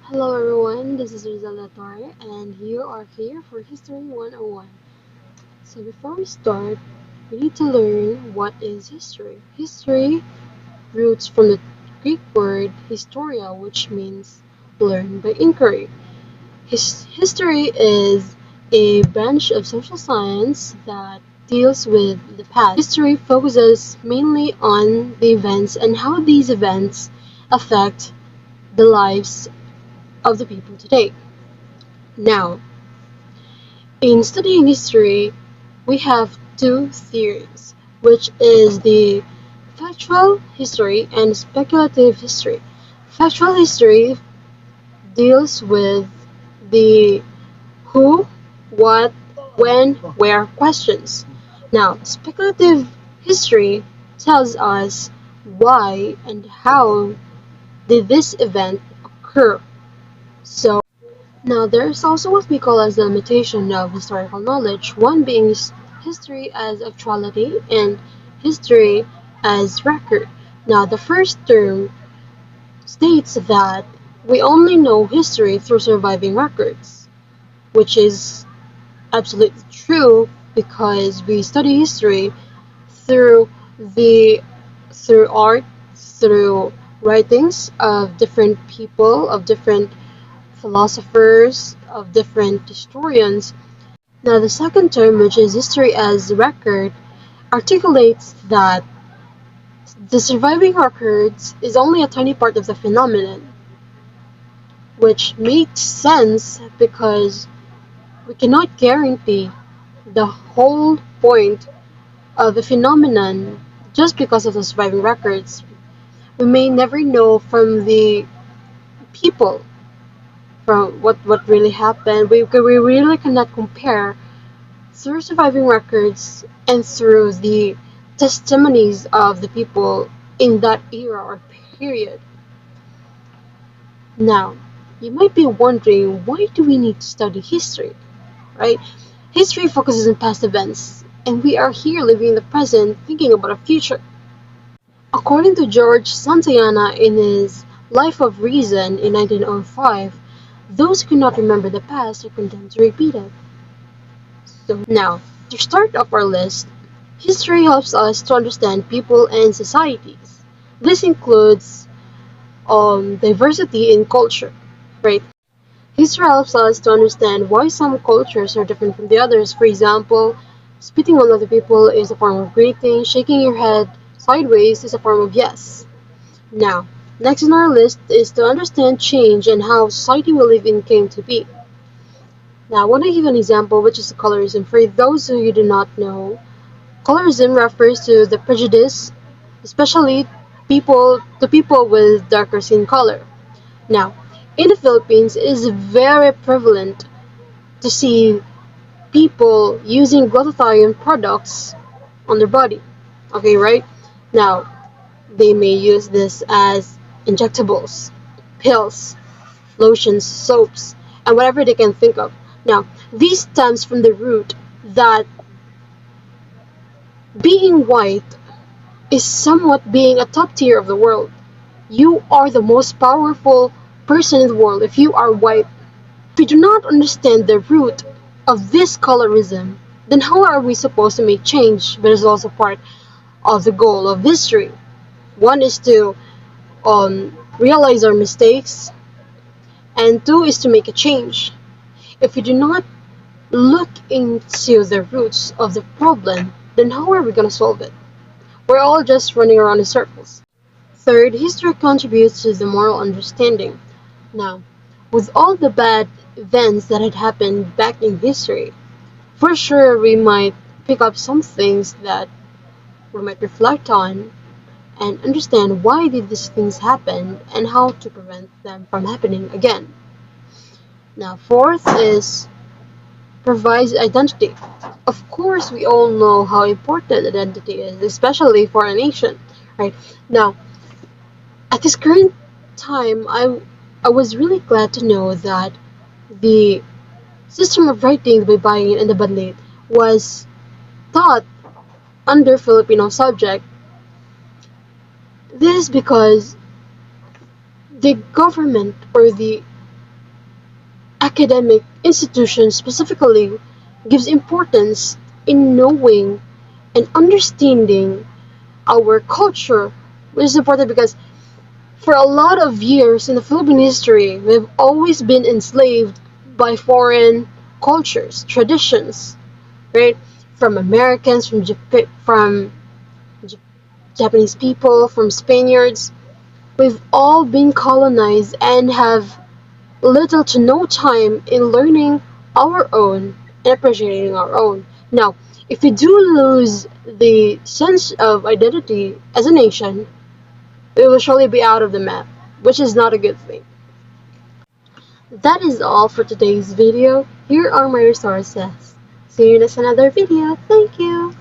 Hello everyone, this is Rizal Torre and you are here for History 101. So before we start, we need to learn what is history. History roots from the Greek word historia, which means learn by inquiry. History is a branch of social science that deals with the past. History focuses mainly on the events and how these events affect the lives of the people today. Now, in studying history, we have two theories, which is the factual history and speculative history. Factual history deals with the who, what, when, where questions. Now, speculative history tells us why and how did this event occur. So, now, there is also what we call as the limitation of historical knowledge, one being history as actuality and history as record. Now, the first term states that we only know history through surviving records, which is absolutely true because we study history through the through art, through writings of different people, of different philosophers, of different historians. Now, the second term, which is history as record, articulates that the surviving records is only a tiny part of the phenomenon, which makes sense because we cannot guarantee the whole point of the phenomenon just because of the surviving records. We may never know from the people from what really happened. We really cannot compare through surviving records and through the testimonies of the people in that era or period. Now, you might be wondering, why do we need to study history, right? History focuses on past events, and we are here living in the present thinking about our future. According to George Santayana in his Life of Reason in 1905, those who cannot remember the past are condemned to repeat it. So now, to start off our list, history helps us to understand people and societies. This includes diversity in culture, right? History helps us to understand why some cultures are different from the others. For example, spitting on other people is a form of greeting, shaking your head sideways is a form of yes. Now, next on our list is to understand change and how society we live in came to be. Now, I want to give an example, which is colorism. For those of you who do not know, colorism refers to the prejudice, especially people with darker skin color. Now, in the Philippines, it is very prevalent to see people using glutathione products on their body. Okay, right? Now, they may use this as injectables, pills, lotions, soaps, and whatever they can think of. Now, this stems from the root that being white is somewhat being a top tier of the world. You are the most powerful person in the world if you are white. If we do not understand the root of this colorism, then how are we supposed to make change? But it's also part of the goal of history. One is to realize our mistakes, and two is to make a change. If we do not look into the roots of the problem, then how are we going to solve it? We're all just running around in circles. Third, history contributes to the moral understanding. Now, with all the bad events that had happened back in history, for sure we might pick up some things that we might reflect on and understand why did these things happen and how to prevent them from happening again. Now, fourth is provides identity. Of course, we all know how important identity is, especially for a nation, right? Now, at this current time, I was really glad to know that the system of writing the Baybayin and the Banlit was taught under Filipino subject. This is because the government or the academic institutions specifically gives importance in knowing and understanding our culture, which is important because for a lot of years in the Philippine history, we've always been enslaved by foreign cultures, traditions, right? From Americans, from Japanese people, from Spaniards. We've all been colonized and have little to no time in learning our own and appreciating our own. Now, if we do lose the sense of identity as a nation, we will surely be out of the map, which is not a good thing. That is all for today's video. Here are my resources. See you in another video. Thank you.